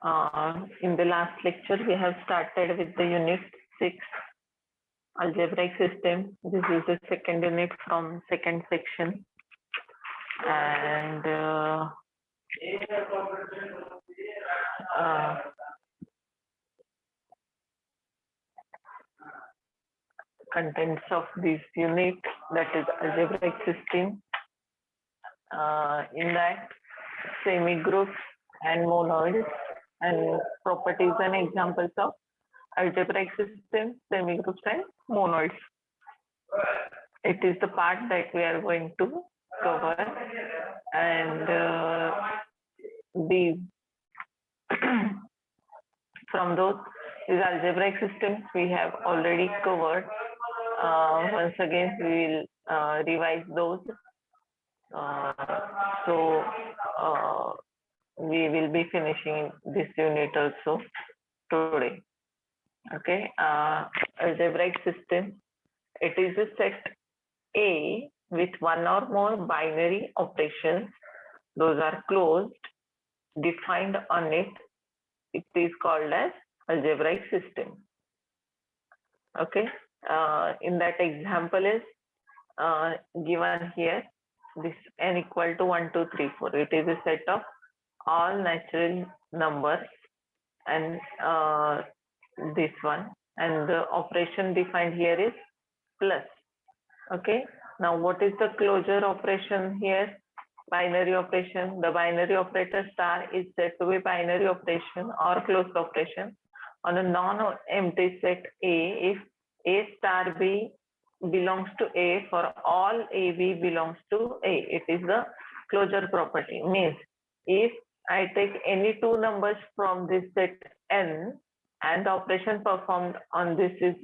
In the last lecture, we have started with the unit 6, algebraic system. This is the second unit from second section. And contents of this unit, that is algebraic system. In that, semi-groups and monoids and properties and examples of algebraic system, semi-groups and monoids. It is the part that we are going to cover, and from these algebraic systems we have already covered. Once again, we will revise those. So we will be finishing this unit also today. Okay, algebraic system. It is a set A with one or more binary operations. Those are closed, defined on it. It is called as algebraic system. Okay, in that example is given here. This n equal to 1, 2, 3, 4. It is a set of all natural numbers, and this one, and the operation defined here is plus. Okay, now what is the closure operation here? Binary operation. The binary operator star is said to be binary operation or closed operation on a non-empty set A if A star B belongs to A for all AB belongs to A. It is the closure property. Means if I take any two numbers from this set N and the operation performed on this is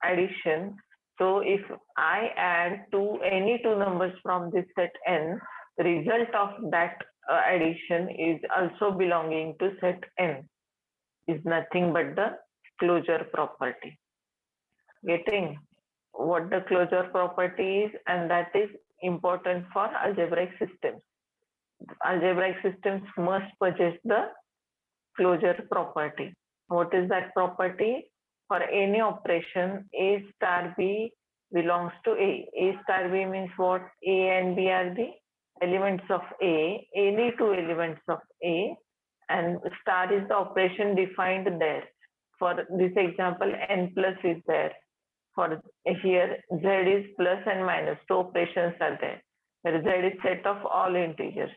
addition. So if I add any two numbers from this set N, the result of that addition is also belonging to set N, is nothing but the closure property. Getting what the closure property is, and that is important for algebraic systems. Algebraic systems must possess the closure property. What is that property? For any operation, A star B belongs to A. A star B means what? A and B are the elements of A, any two elements of A, and star is the operation defined there. For this example, n plus is there. For here, z is plus and minus, two operations are there. Where z is set of all integers.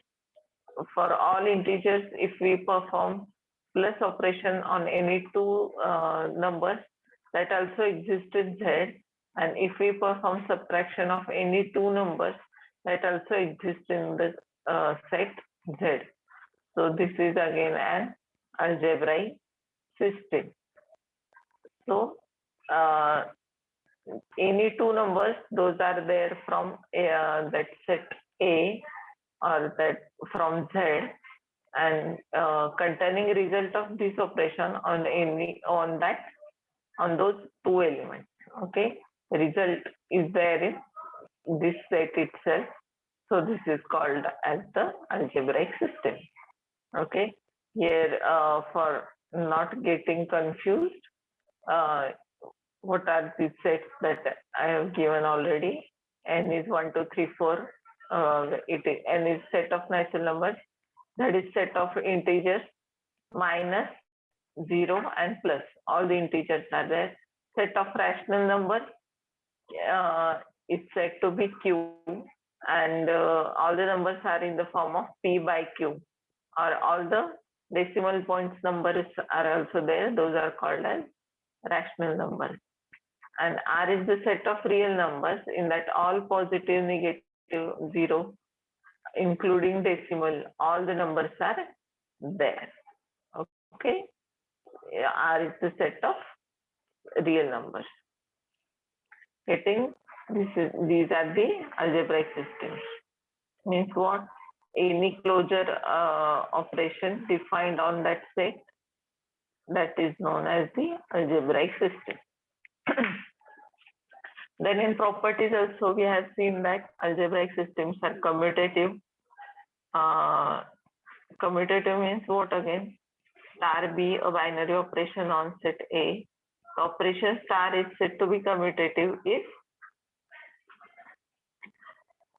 For all integers, if we perform plus operation on any two numbers, that also exists in z. And if we perform subtraction of any two numbers, that also exists in the set z. So this is again an algebraic system. So any two numbers, those are there from that set A or that from Z, and containing result of this operation on those two elements. Okay, the result is there in this set itself. So this is called as the algebraic system. Okay, here for not getting confused, what are the sets that I have given already? N is 1, 2, 3, 4. N is set of natural numbers. That is set of integers minus 0 and plus. All the integers are there. Set of rational numbers is said to be Q, and all the numbers are in the form of P by Q. Or all the decimal points numbers are also there. Those are called as rational numbers. And R is the set of real numbers, in that all positive, negative, 0, including decimal, all the numbers are there. Okay, R is the set of real numbers. Getting this is, these are the algebraic systems. Means what? Any closure operation defined on that set, that is known as the algebraic system. Then in properties also we have seen that algebraic systems are commutative. Commutative means what again? star be a binary operation on set A, the operation star is said to be commutative if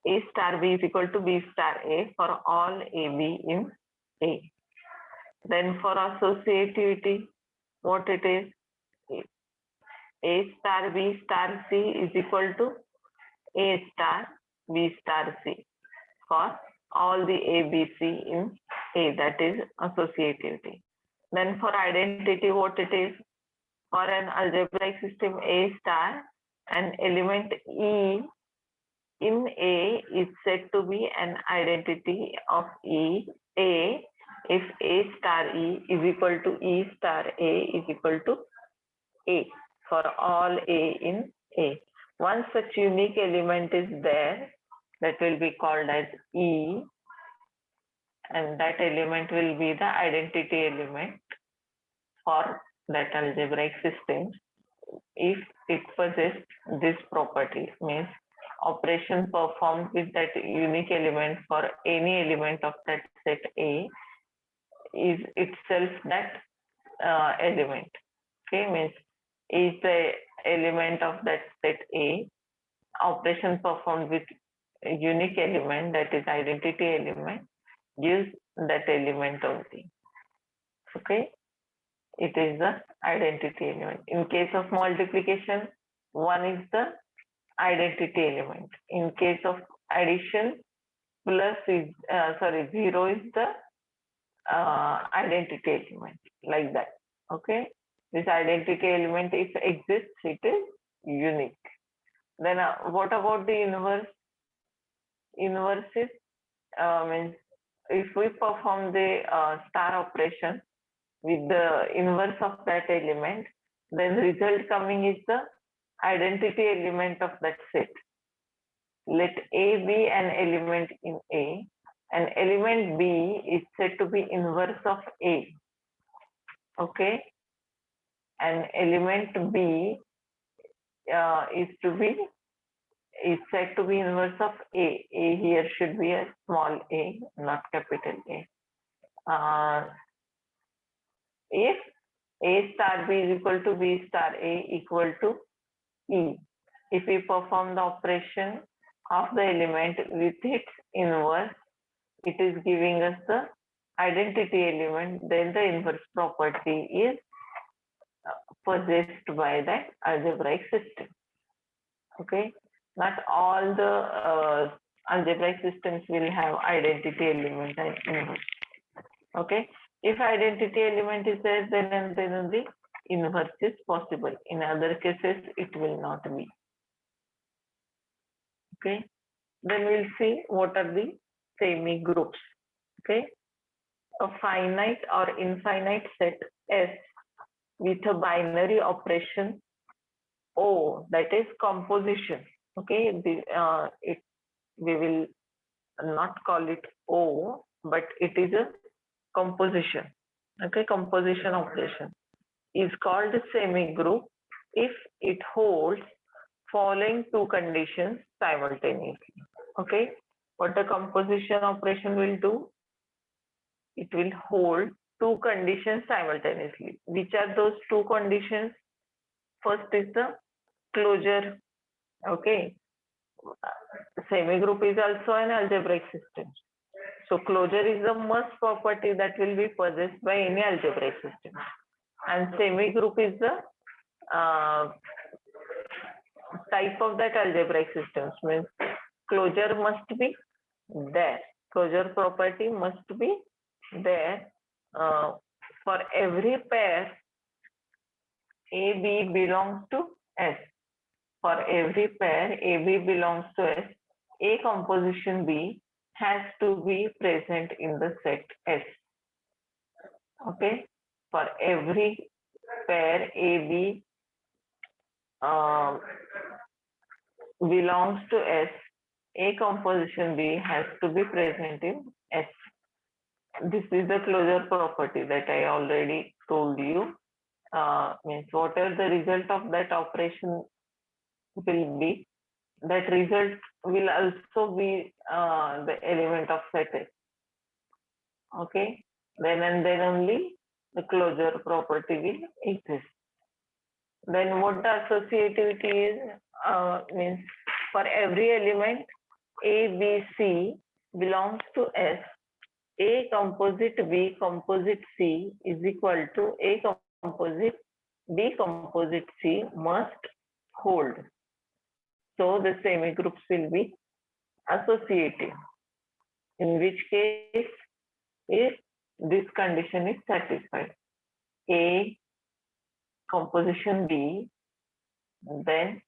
A star B is equal to B star A for all AB in A. Then for associativity, what it is? A star B star C is equal to A star B star C for all the ABC in A, that is associativity. Then for identity, what it is? For an algebraic system A star, an element E in A is said to be an identity of E A if A star E is equal to E star A is equal to A for all A in A. One such unique element is there that will be called as E, and that element will be the identity element for that algebraic system if it possesses this property, means operation performed with that unique element for any element of that set A is itself that element. Okay, means is the element of that set A, operation performed with a unique element, that is identity element, gives that element only. Okay, it is the identity element. In case of multiplication, 1 is the identity element. In case of addition, plus is 0 is the identity element, like that. Okay, this identity element, if exists, it is unique. Then what about the inverse? Inverse is means if we perform the star operation with the inverse of that element, then result coming is the identity element of that set. Let A be an element in A, and element B is said to be inverse of A. Okay, and element B is said to be inverse of A. A here should be a small a, not capital A. If A star B is equal to B star A equal to E, if we perform the operation of the element with its inverse, it is giving us the identity element, then the inverse property is possessed by that algebraic system. Okay, not all the algebraic systems will have identity element and inverse. Okay, if identity element is there, then the inverse is possible. In other cases, it will not be. Okay, then we'll see what are the semi groups. Okay, a finite or infinite set S with a binary operation O, that is composition. Okay, we will not call it O, but it is a composition. Okay, composition operation is called semi group if it holds following two conditions simultaneously. Okay, what the composition operation will do? It will hold two conditions simultaneously. Which are those two conditions? First is the closure. Okay, semigroup is also an algebraic system. So closure is the must property that will be possessed by any algebraic system. And semigroup is the type of that algebraic systems, means closure must be there. Closure property must be there for every pair AB belongs to S. For every pair AB belongs to S, A composition B has to be present in the set S. Okay, for every pair AB belongs to S, A composition B has to be present in S. This is the closure property that I already told you. Means whatever the result of that operation will be, that result will also be the element of set S. Okay, then and then only the closure property will exist. Then what the associativity is, means for every element A, B, C belongs to S, A composite B composite C is equal to A composite B composite C must hold. So the semigroups will be associative, in which case if this condition is satisfied, A composition B, then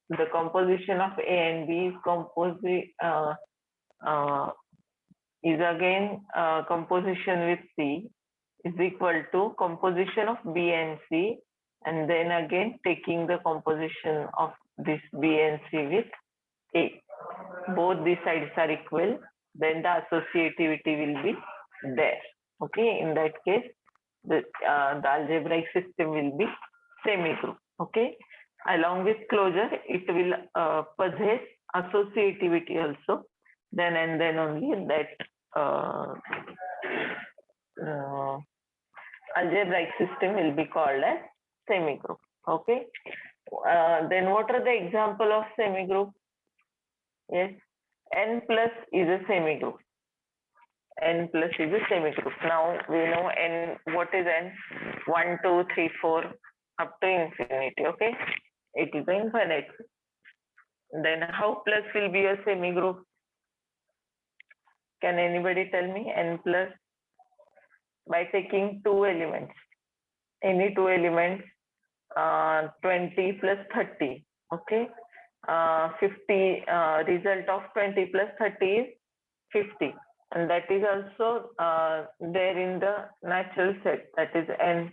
the composition of A and B is is again composition with C is equal to composition of B and C, and then again taking the composition of this B and C with A. Both these sides are equal, then the associativity will be there. Okay, in that case, the algebraic system will be semigroup. Okay, along with closure, it will possess associativity also. Then and then only that algebraic system will be called as semigroup. Okay. Then what are the example of semigroup? Yes, n plus is a semigroup. N plus is a semigroup. Now we know n. What is n? 1, 2, 3, 4 up to infinity. Okay, it is infinite. Then how plus will be a semigroup? Can anybody tell me? N plus by taking two elements, any two elements, 20 plus 30. Okay, 50. Result of 20 plus 30 is 50, and that is also there in the natural set, that is n.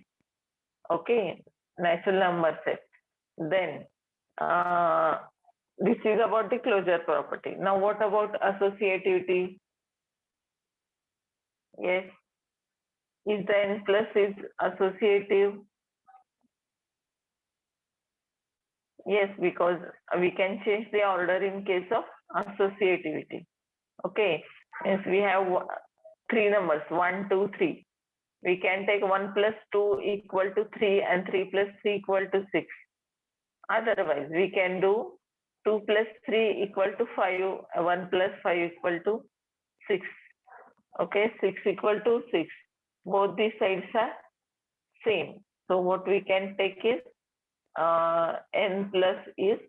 Okay, natural number set. Then this is about the closure property. Now what about associativity? Yes, is the n plus is associative? Yes, because we can change the order in case of associativity. Okay, yes, we have three numbers, 1, 2, 3. We can take 1 plus 2 equal to 3 and 3 plus 3 equal to 6. Otherwise, we can do 2 plus 3 equal to 5, 1 plus 5 equal to 6. Okay, 6 equal to 6. Both these sides are same. So what we can take is n plus is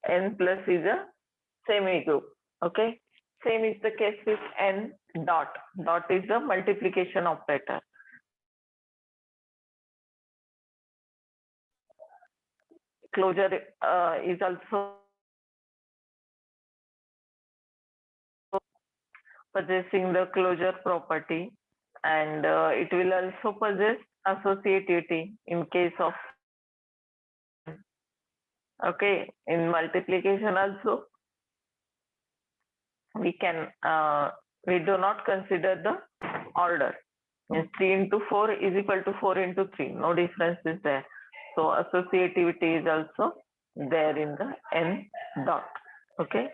n plus is a semigroup. Okay, same is the case with n dot. Dot is the multiplication operator. Closure is also possessing the closure property, and it will also possess associativity in case of, okay, in multiplication also we can we do not consider the order. Means 3 into 4 is equal to 4 into 3, no difference is there. So associativity is also there in the n dot. Okay,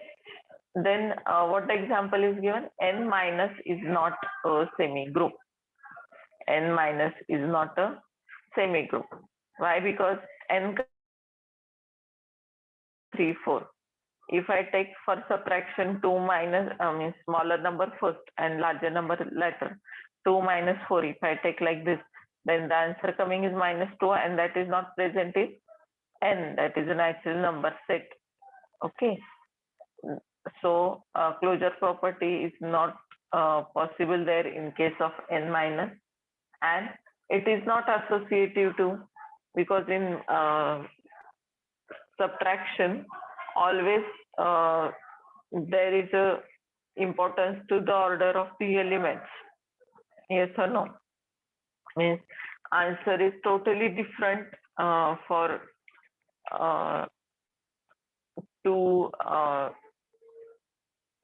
then what example is given? N minus is not a semigroup. N minus is not a semigroup. Why? Because n 3, 4. If I take for subtraction 2 minus, means smaller number first and larger number later, 2 minus 4, if I take like this, then the answer coming is -2, and that is not present in n, that is a natural number set. Okay, so closure property is not possible there in case of n minus, and it is not associative too, because in subtraction always there is a importance to the order of the elements. Yes or no? Means answer is totally different for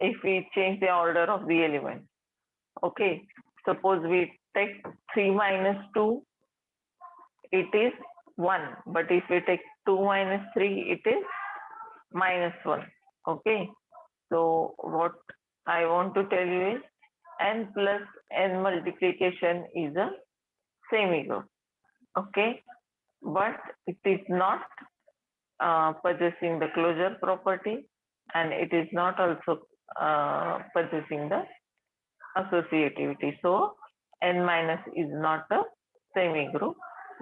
if we change the order of the element. Okay, suppose we take 3 minus 2, it is 1, but if we take 2 minus 3, it is -1. Okay, so what I want to tell you is n plus n multiplication is a semigroup. Okay, but it is not possessing the closure property, and it is not also possessing the associativity. So n minus is not a semigroup,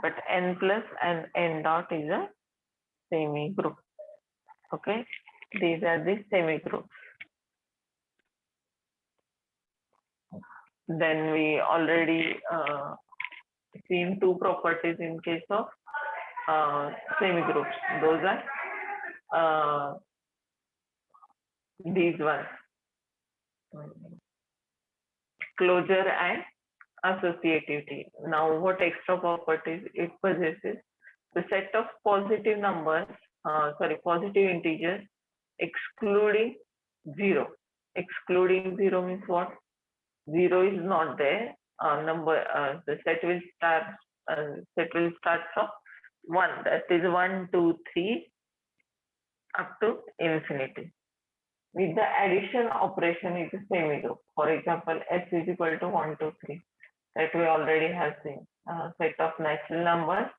but n plus and n dot is a semigroup. Okay, these are the semigroups. Then we already seen two properties in case of semigroups. Those are these ones, closure and associativity. Now, what extra properties it possesses? The set of positive numbers, positive integers, excluding zero. Excluding zero means what? Zero is not there. The set will start from 1. That is 1, 2, 3 up to infinity. With the addition operation, it is semigroup. For example, s is equal to 1, 2, 3. That we already have seen. Set of natural numbers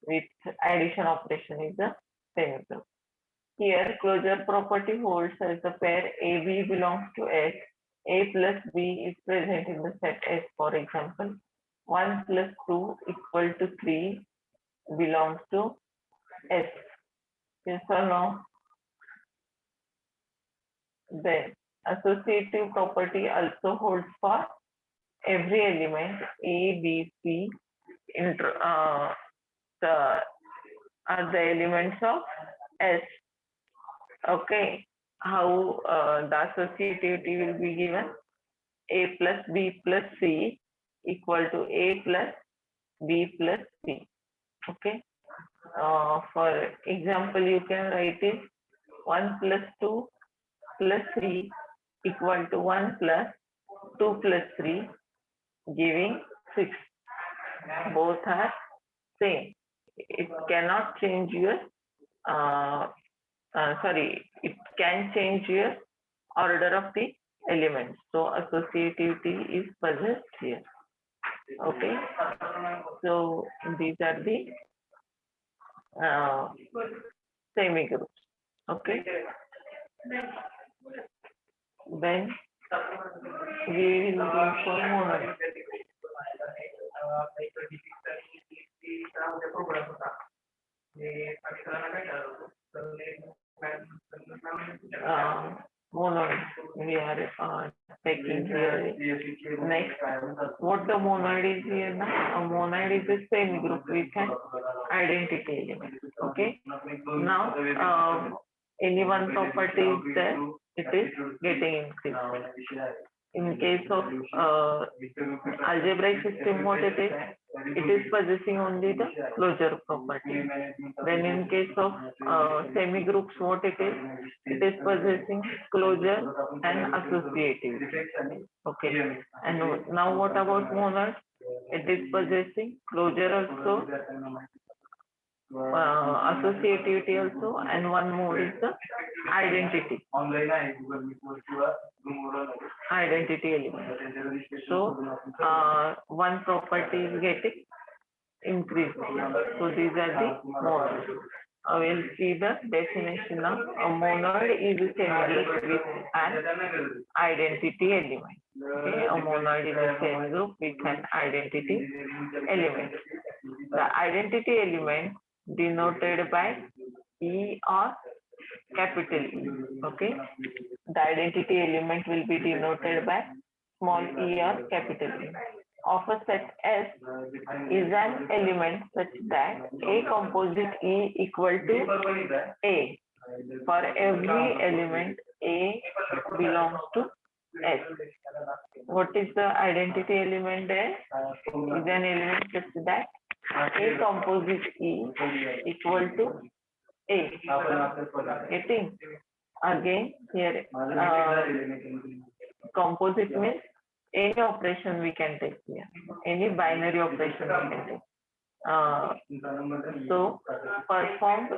with addition operation is a semigroup. Here, closure property holds as the pair AB belongs to S. A plus B is present in the set S. For example, 1 plus 2 equal to 3 belongs to S. Yes or no? Then associative property also holds for every element A, B, C are the elements of S. Okay, how the associativity will be given? A plus B plus C equal to A plus B plus C. Okay, for example, you can write it 1 plus 2 plus 3 equal to 1 plus 2 plus 3 giving 6. Both are same. It cannot change your it can change your order of the elements. So associativity is possessed here. Okay, so these are the semigroups. Okay, then we will go for monoid. Monoid we are taking here. Next, what the monoid is here now? A monoid is the same group with an identity element. Okay, now any one property is there, it is getting increased. In case of algebraic system, what it is possessing only the closure property. Then in case of semigroups, what it is possessing closure and associativity. Okay, and now what about monad? It is possessing closure also, associativity also, and one more is the identity element. So one property is getting increased. So these are the modes. We'll see the definition of a monad is a semigroup with an identity element. Okay, a monad is a semigroup with an identity element. The identity element denoted by E or capital E. Okay, the identity element will be denoted by small e or capital E. Of a set S is an element such that A composite E equal to A. For every element A belongs to S. What is the identity element there? Is an element such that A composite E equal to A. Getting? Again here composite means any operation we can take here, any binary operation we can take. So perform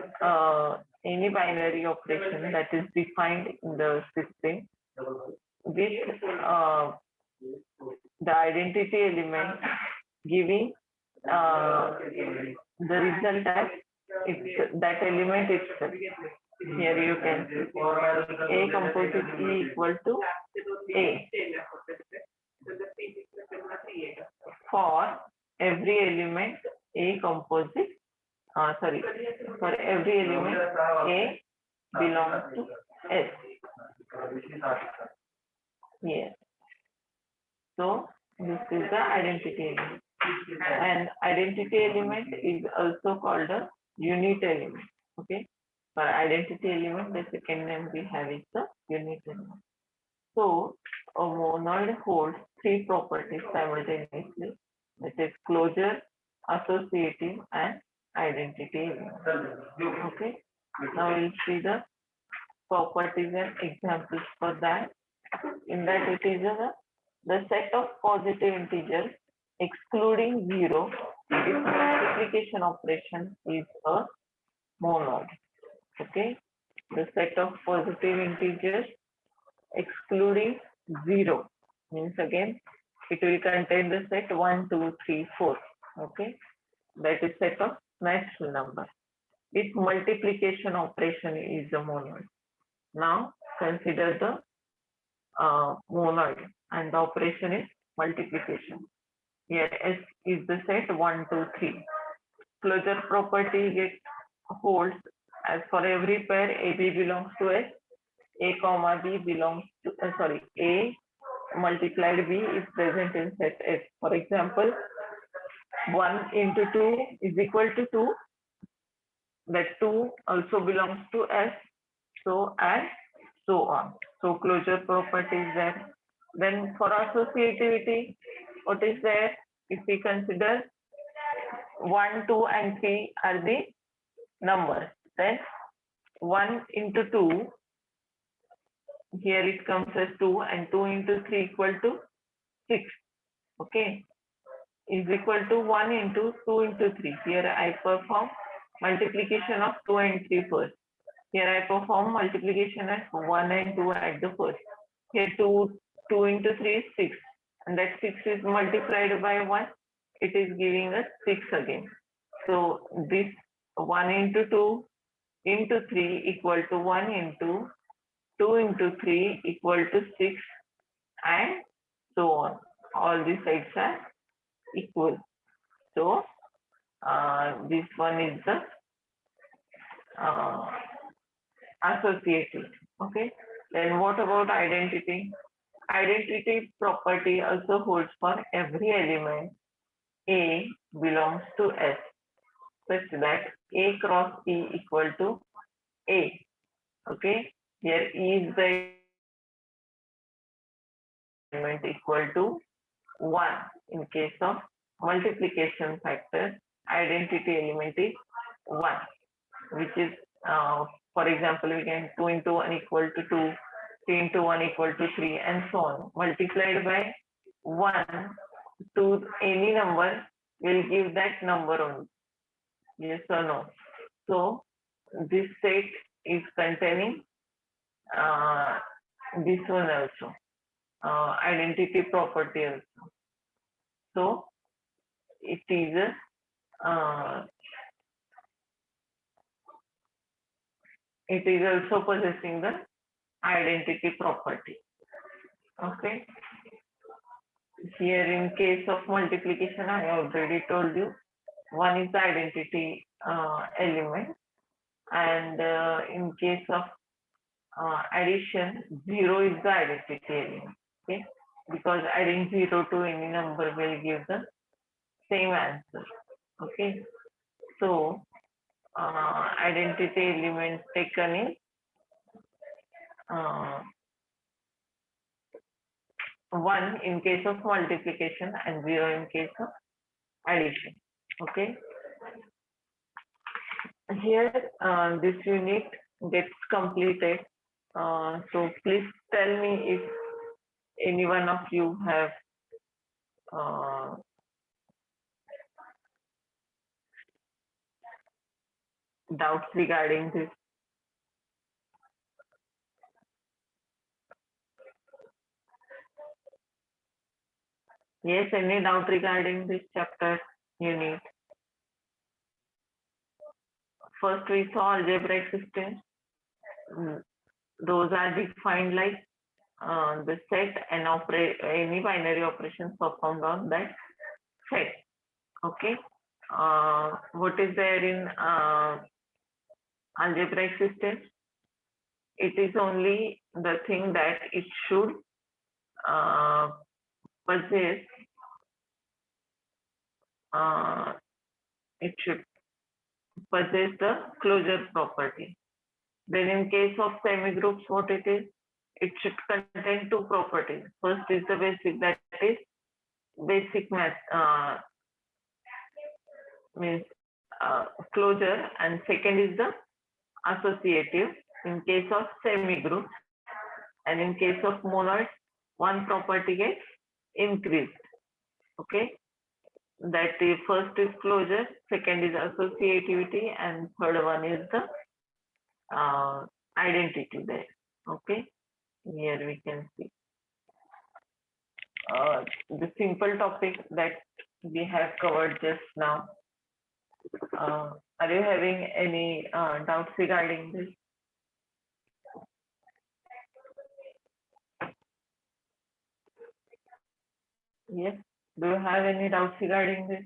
any binary operation that is defined in the system with the identity element giving the result as it's that element itself. Here you can see A composite E equal to A for every element A composite, sorry, for every element A belongs to S. Yes. So this is the identity element. And identity element is also called a unit element. Okay. For identity element, the second name we have is the unit element. So a monoid holds three properties simultaneously, that is closure, associative, and identity element. Okay. Now we'll see the properties and examples for that. In that it is the set of positive integers excluding zero if multiplication operation is a monod. Okay, the set of positive integers excluding zero means again it will contain the set 1, 2, 3, 4. Okay, that is set of natural number. If multiplication operation is a monod. Now consider the monod and the operation is multiplication. Here S is the set 1, 2, 3. Closure property gets holds as for every pair AB belongs to S, A comma B belongs to A multiplied B is present in set S. For example, 1 into 2 is equal to 2. That 2 also belongs to S. So and so on. So closure property is there. Then for associativity, what is there? If we consider 1, 2, and 3 are the numbers, then 1 into 2, here it comes as 2, and 2 into 3 equal to 6. Okay, is equal to 1 into 2 into 3. Here I perform multiplication of 2 and 3 first. Here I perform multiplication at 1 and 2 at the first. Here 2 into 3 is 6. And that 6 is multiplied by 1. It is giving us 6 again. So this 1 into 2 into 3 equal to 1 into 2 into 3 equal to 6 and so on. All these sides are equal. So this one is the associative. Okay. Then what about identity? Identity property also holds for every element A belongs to S such that A cross E equal to A. Okay. Here E is the element equal to 1. In case of multiplication factor, identity element is 1, which is, for example, we can 2 into 1 equal to 2, 3 into 1 equal to 3, and so on. Multiplied by 1 to any number will give that number only. Yes or no? So this set is containing this one also, identity property also. So it is also possessing the identity property. Okay. Here in case of multiplication, I already told you, 1 is the identity element, and in case of addition, 0 is the identity element. Okay, because adding 0 to any number will give the same answer. Okay, so identity element taken in 1 in case of multiplication and 0 in case of addition. Okay. Here this unit gets completed. So please tell me if any one of you have doubts regarding this. Yes, any doubt regarding this chapter unit? First, we saw algebraic systems. Mm, Those are defined like the set and any binary operations performed on that set. Okay. What is there in algebraic systems? It is only the thing that it should uh, possess. Uh, it should possess the closure property. Then in case of semigroups, what it is? It should contain two properties. First is the basic, that is basic math, means closure, and second is the associative in case of semigroups, and in case of monoids, one property gets increased. Okay, that the first is closure, second is associativity, and third one is the identity there. Okay, here we can see the simple topic that we have covered just now. Are you having any doubts regarding this? Yes. Do you have any doubts regarding this?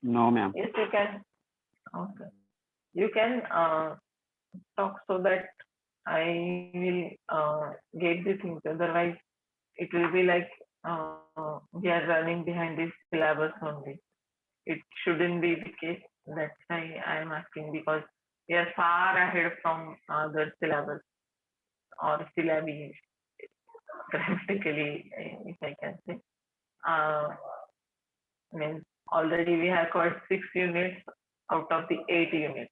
No, ma'am. Yes, you can. Okay. You can talk so that I will get the things. Otherwise, it will be like we are running behind this syllabus only. It shouldn't be the case. That's why I am asking, because we are far ahead from other syllabus or syllabi, grammatically, if I can say. Uh, means already we have covered 6 units out of the 8 units.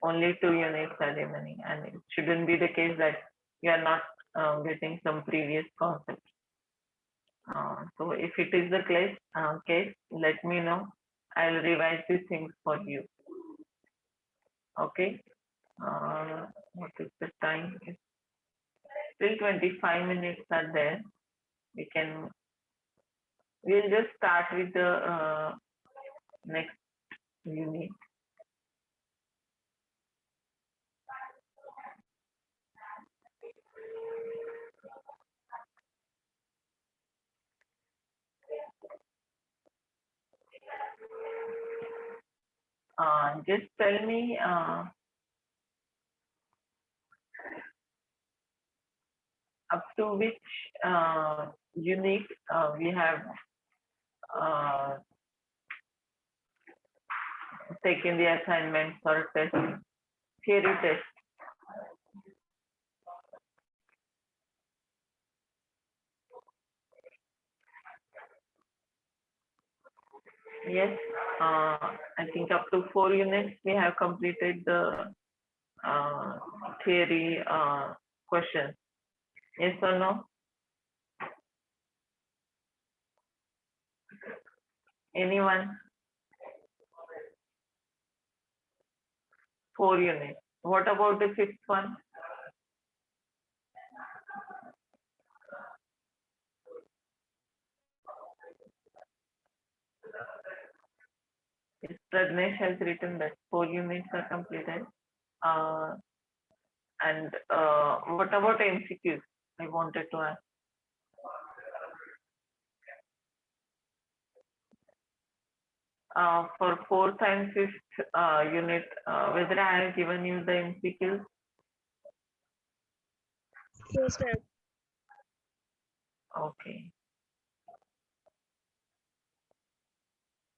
Only 2 units are remaining, and it shouldn't be the case that we are not getting some previous concepts. So if it is the case, let me know. I'll revise these things for you. Okay. What is the time? It's still 25 minutes are there. We'll just start with the next unit. Just tell me up to which unit we have taken the assignments or test, theory test. Yes, I think up to 4 units we have completed the theory questions. Yes or no? Anyone? 4 units. What about the fifth one? Prajnesh has written that 4 units are completed. And what about MCQs? I wanted to ask. For fourth and fifth unit, whether I have given you the MCQs? Yes, ma'am. Okay.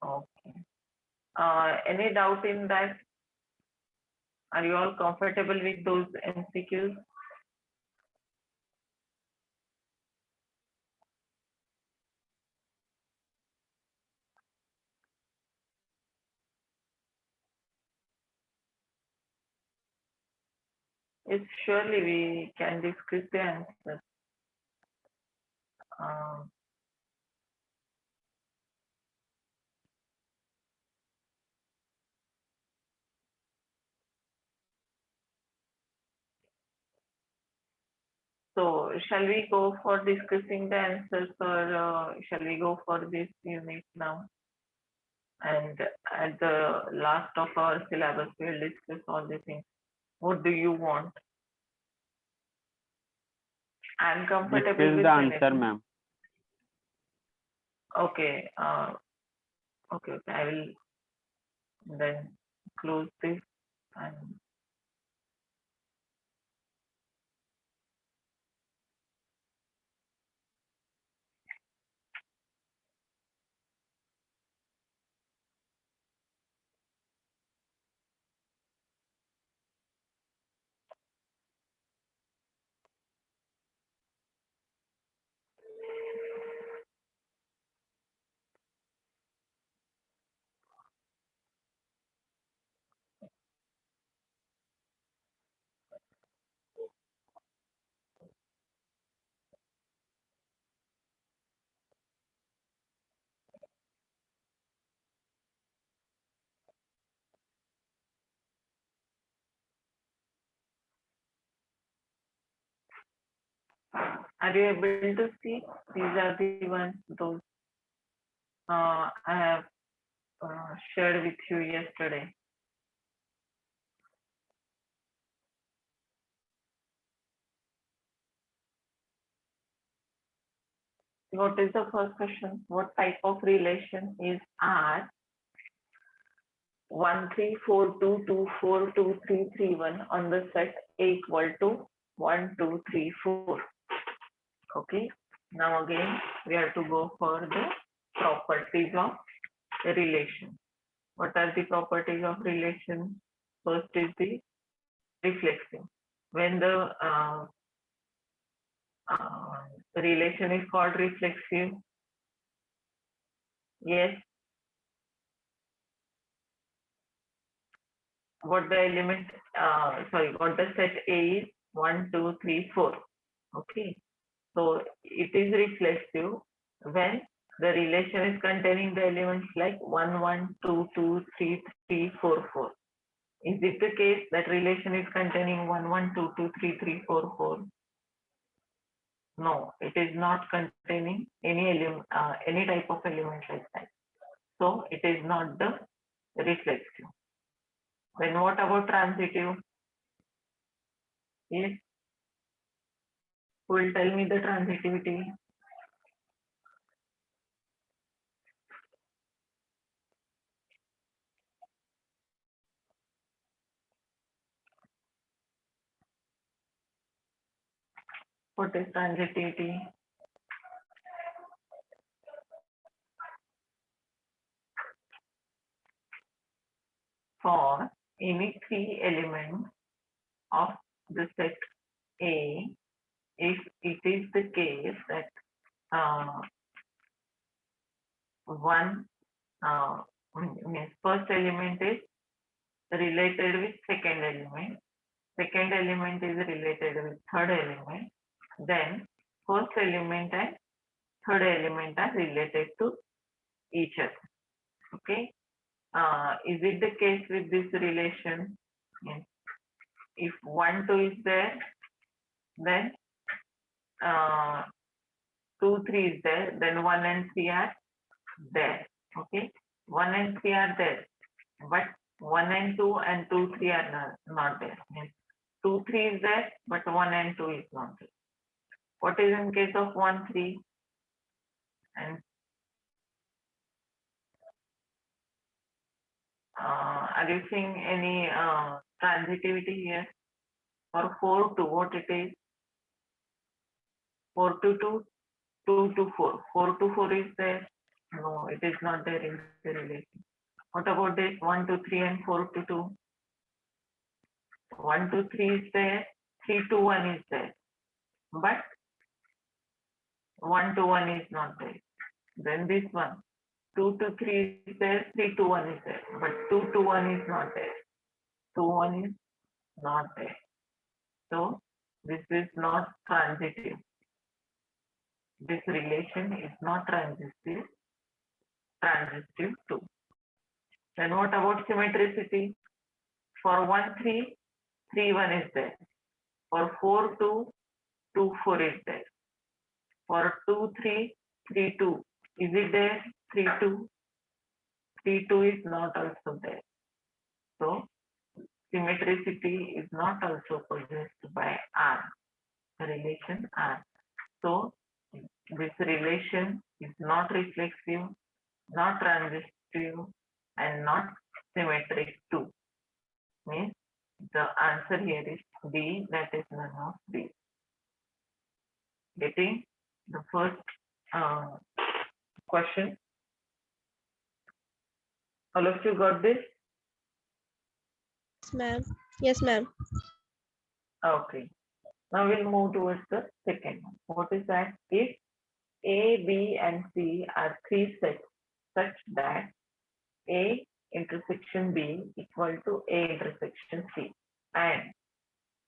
Okay. Any doubt in that? Are you all comfortable with those MCQs? Yes, surely we can discuss the answers. Um, So shall we go for discussing the answers, or shall we go for this unit now? And at the last of our syllabus, we'll discuss all the things. What do you want? I'm comfortable Discuss with the answer, anything. ma'am. Okay. Okay. I will then close this and are you able to see? These are the ones, those I have shared with you yesterday. What is the first question? What type of relation is R 134224331 on the set A equal to 1, 2, 3, 4? Okay. Now again, we have to go for the properties of relation. What are the properties of relation? First is the reflexive. When the relation is called reflexive, yes, what the element, what the set A is 1, 2, 3, 4. Okay. So it is reflexive when the relation is containing the elements like 1, 1, 2, 2, 3, 3, 4, 4. Is it the case that relation is containing 1, 1, 2, 2, 3, 3, 4, 4? No, it is not containing any element, any type of element like that. So it is not the reflexive. Then what about transitive? Yes. Who will tell me the transitivity? What is transitivity? For any three elements of the set A, if it is the case that one means first element is related with second element is related with third element, then first element and third element are related to each other. Okay. Is it the case with this relation? Yes. If 1, 2 is there, then 2, 3 is there, then 1 and 3 are there. Okay. 1 and 3 are there, but 1 and 2 and 2, 3 are not there. Yes. 2, 3 is there, but 1 and 2 is not there. What is in case of 1, 3? And are you seeing any transitivity here? For 4 to what it is? 4 to 2, 2 to 4. 4 to 4 is there? No, it is not there in the relation. What about this 1 to 3 and 4 to 2? 1 to 3 is there, 3 to 1 is there, but 1 to 1 is not there. Then this one, 2 to 3 is there, 3 to 1 is there, but 2 to 1 is not there. 2, 1 is not there. So this is not transitive. This relation is not transitive. Transitive 2. Then what about symmetricity? For 1, 3, 3, 1 is there. For 4, 2, 2, 4 is there. For 2, 3, 3, 2. Is it there? 3, 2. 3, 2 is not also there. So symmetricity is not also possessed by R, relation R. So this relation is not reflexive, not transitive, and not symmetric too. Means the answer here is D, that is none of these. Getting the first question. All of you got this? Yes, ma'am. Yes, ma'am. Okay. Now we'll move towards the second one. What is that? If A, B, and C are three sets such that A intersection B equal to A intersection C and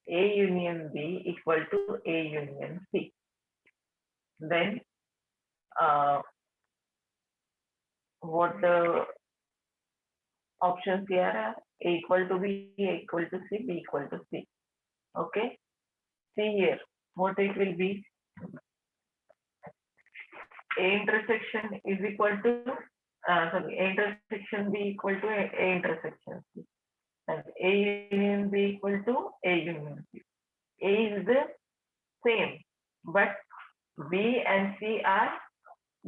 A union B equal to A union C, then what the options here are? A equal to B, A equal to C, B equal to C. Okay. See here, what it will be. A intersection is equal to A intersection B equal to A intersection C, and A union B equal to A union C. A is the same, but B and C are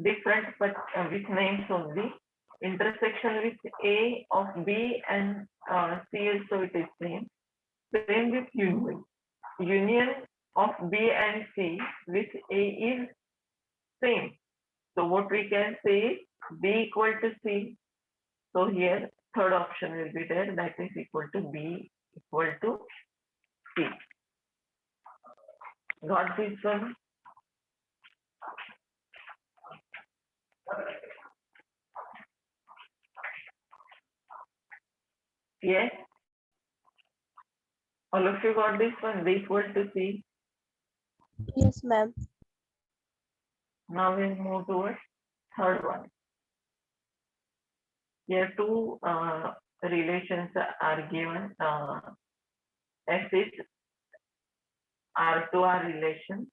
different, but with names only. Intersection with A of B and C also it is same. Same with union. Union of B and C with A is same. So what we can say is B equal to C. So here third option will be there, that is equal to B equal to C. Got this one? Yes? All of you got this one, B equal to C. Yes, ma'am. Now we'll move towards third one. Here two relations are given. F is R2R relation.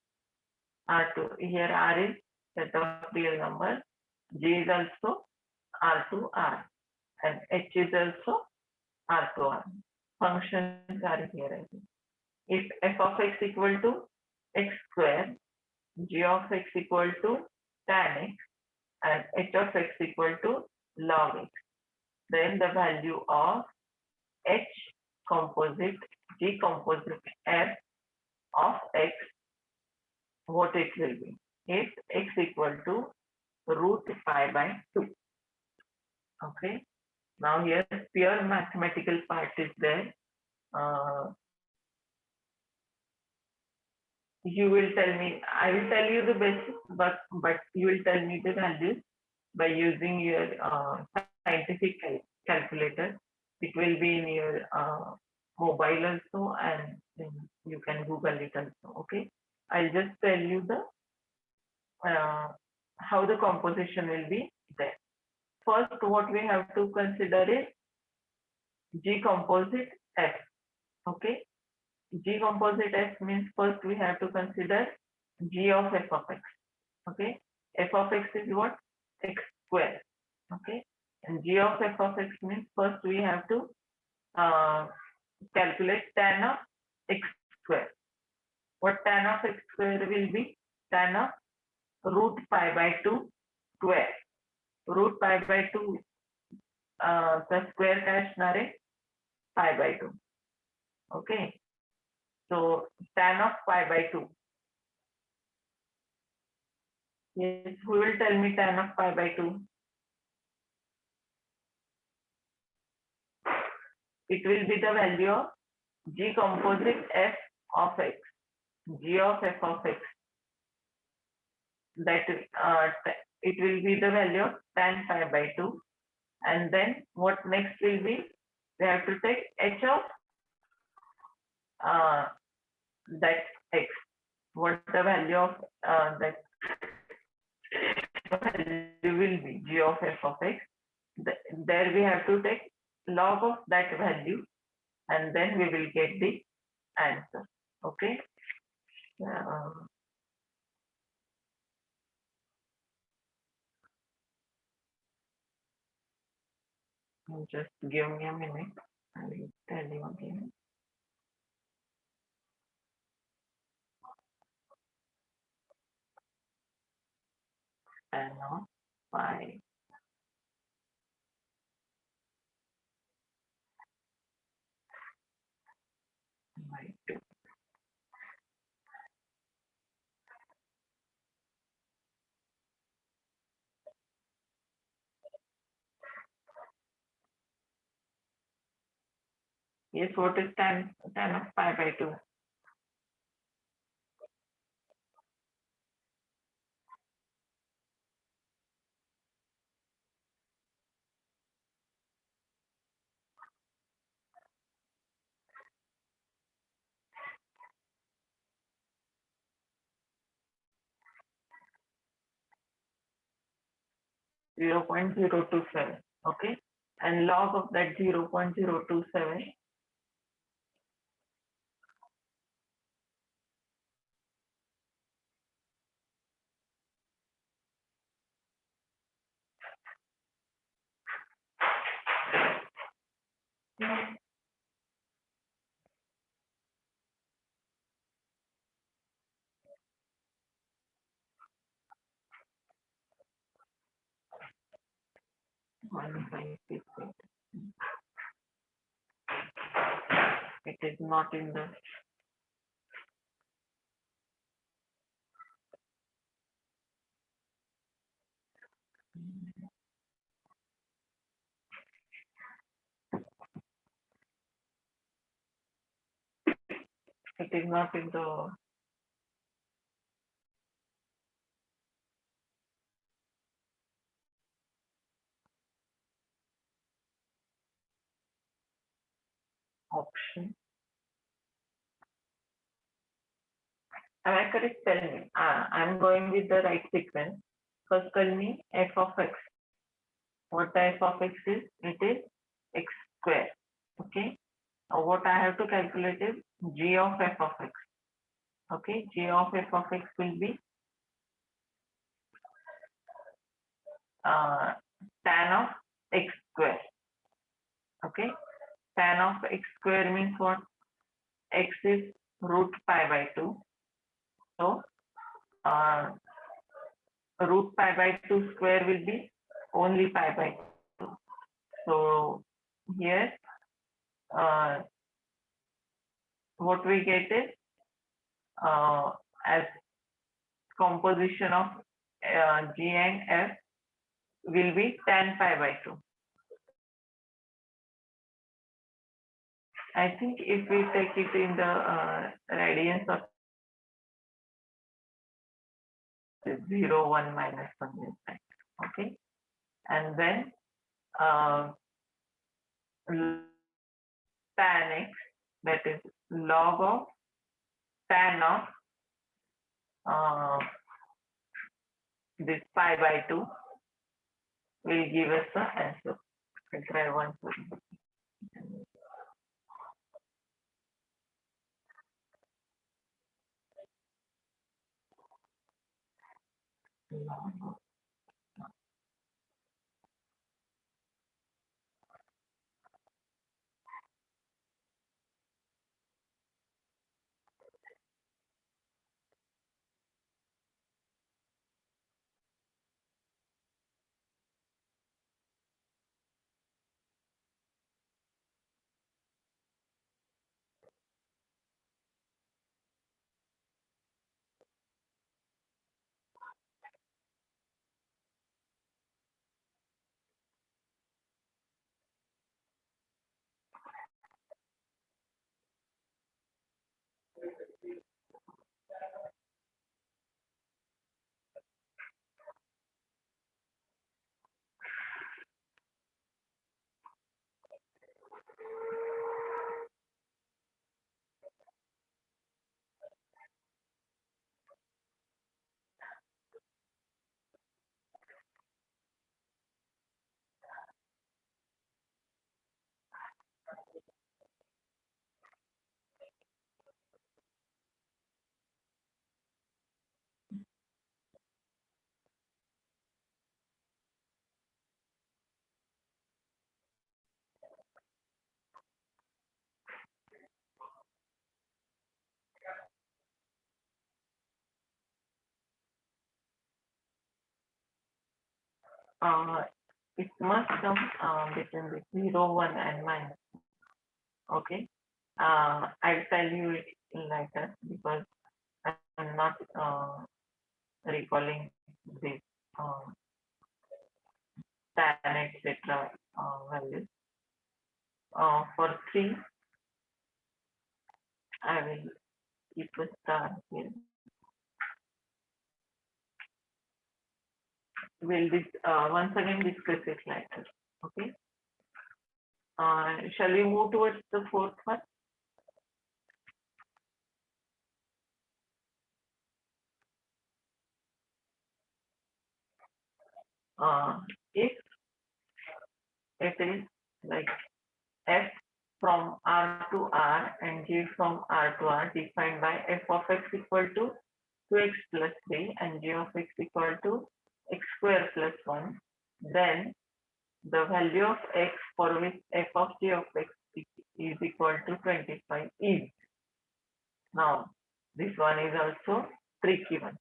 R2, here R is set of real numbers. G is also R2R and H is also R2R. Functions are here. If f of x equal to x square, g of x equal to tan x, and h of x equal to log x, then the value of h composite g composite f of x, what it will be? If x equal to root pi by 2. Okay. Now here pure mathematical part is there. You will tell me, I will tell you the basics, but you will tell me the values by using your scientific calculator. It will be in your mobile also, and you can Google it also. Okay, I'll just tell you the how the composition will be there. First, what we have to consider is G composite F. Okay, G composite F means first we have to consider G of f of x. Okay, f of x is what? X square. Okay, and G of f of x means first we have to calculate tan of x square. What tan of x square will be? Tan of root pi by 2 square. Root pi by 2 the square काय असणार आहे? Pi by 2. Okay, so tan of pi by 2. Yes, who will tell me tan of pi by 2? It will be the value of G composite f of x. G of f of x. That it will be the value of tan pi by 2. And then what next will be? We have to take h of that x. What the value of that value will be? G of f of x. There we have to take log of that value, and then we will get the answer. Okay. just give me a minute. I will tell you again. And not 5 by 2. Yes, what is tan of pi by 2? 0.027. Okay. And log of that 0.027 156. It is not in the it is not in the option. Am I correct? Tell me. I'm going with the right sequence. First tell me f of x. What the f of x is? It is x square. Okay. Now what I have to calculate is g of f of x. Okay. G of f of x will be tan of x square. Okay. Tan of x square means what? X is root pi by 2. So root pi by 2 square will be only pi by 2. So here what we get is as composition of G and F will be tan pi by 2. I think if we take it in the radians of 0, 1, minus 1 is that. Okay. And then tan x, that is log of tan of this pi by 2 will give us the answer. I'll try once again. it must come between the 0, 1 and minus. Okay. I'll tell you it later because I'm not recalling this uh, tan, etc. Values. For 3, I will keep a star here. We'll once again discuss it later. Okay. Shall we move towards the fourth one? If it is like f from R to R and g from R to R defined by f of x equal to 2x plus 3 and g of x equal to x square plus 1, then the value of x for which f of g of x is equal to 25 is. Now, this one is also tricky one.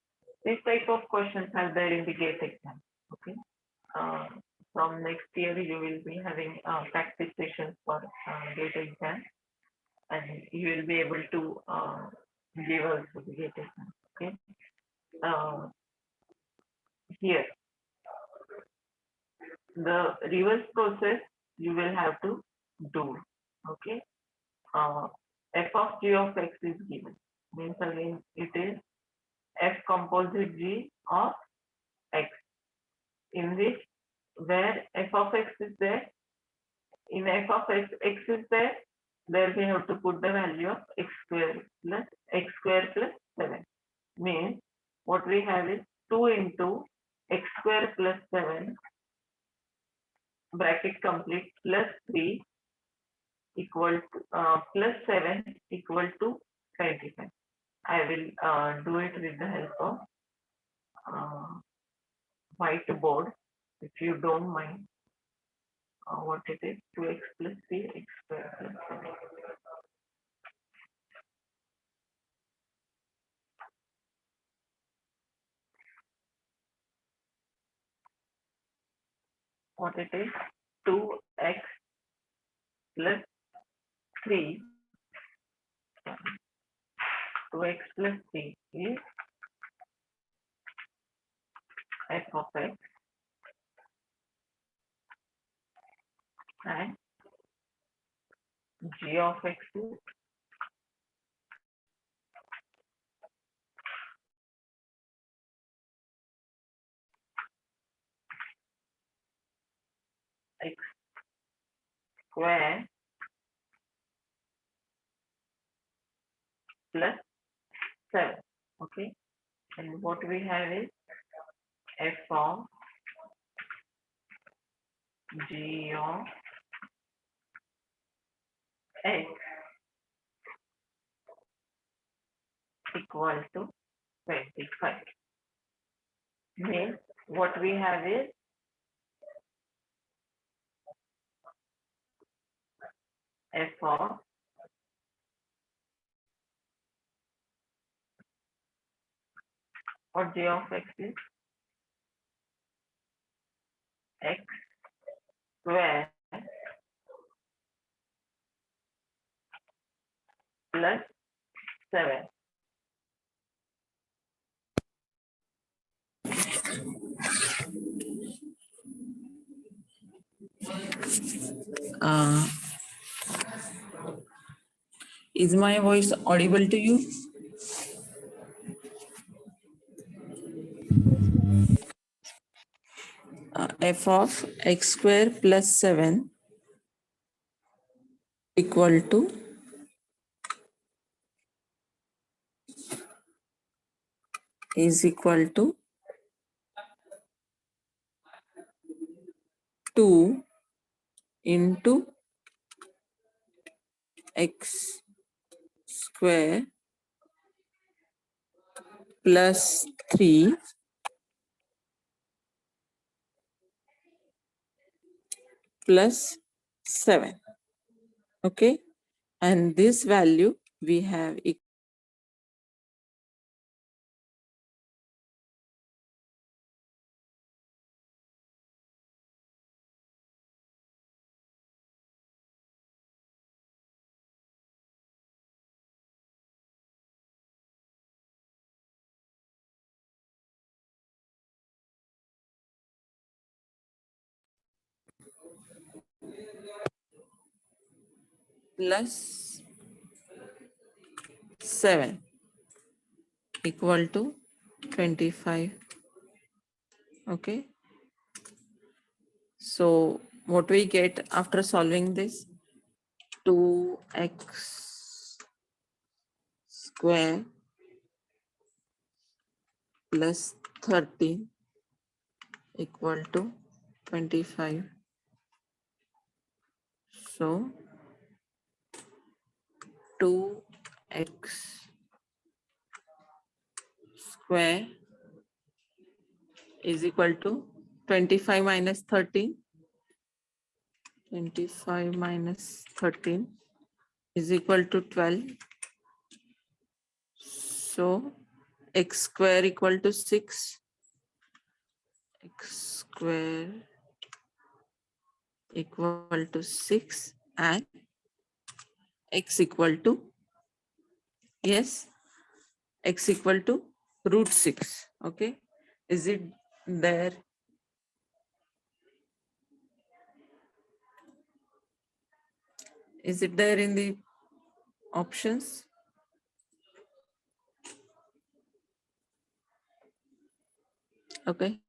This type of questions are there in the GATE exam. Okay. Uh, from next year, you will be having practice sessions for GATE exam, and you will be able to give also the GATE exam. Okay. Uh, Here, the reverse process you will have to do. Okay. F of g of x is given. Means again, it is f composite g of x, in which where f of x is there, in f of x, x is there we have to put the value of x square plus 7. Means what we have is 2 into x square plus 7 bracket complete plus 3 equal to plus 7 equal to 25. I will do it with the help of whiteboard, if you don't mind. What it is, 2x plus 3 x square plus 7. What it is, 2x plus 3, 2x plus 3 is f of x, and g of x is x square plus 7. Okay, and what we have is f of g of x equal to 25. Means what we have is f of what g of x is x square plus 7. Uh, is my voice audible to you? Yes, ma'am. F of x square plus 7 equal to is equal to 2 into x square plus 3 plus 7. Okay, and this value we have plus 7 equal to 25. Okay. So what we get after solving this? 2x square plus 13 equal to 25. So 2x square is equal to 25 minus 13. 25 minus 13 is equal to 12. So x square equal to 6. X square equal to 6 and x equal to, yes, x equal to root 6. Okay. Is it there? Is it there in the options? Okay.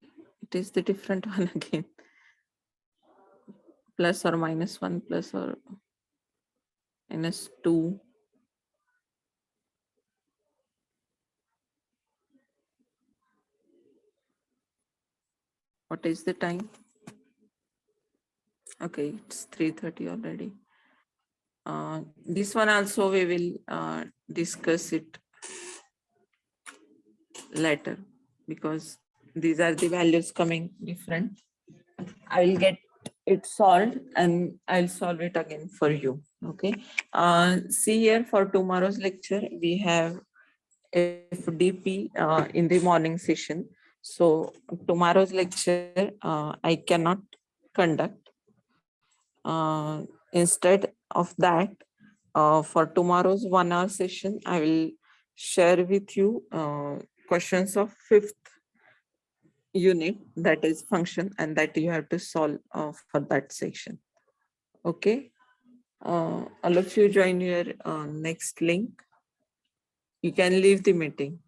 It is the different one again. Plus or minus 1, plus or minus 2. What is the time? Okay, it's 3:30 already. This one also we will discuss it later because these are the values coming different. I will get it solved and I'll solve it again for you. Okay. See here, for tomorrow's lecture, we have FDP in the morning session. So tomorrow's lecture I cannot conduct. Instead of that, for tomorrow's 1 hour session, I will share with you questions of 5th unit, that is function, and that you have to solve for that section. Okay. All of you join your next link. You can leave the meeting.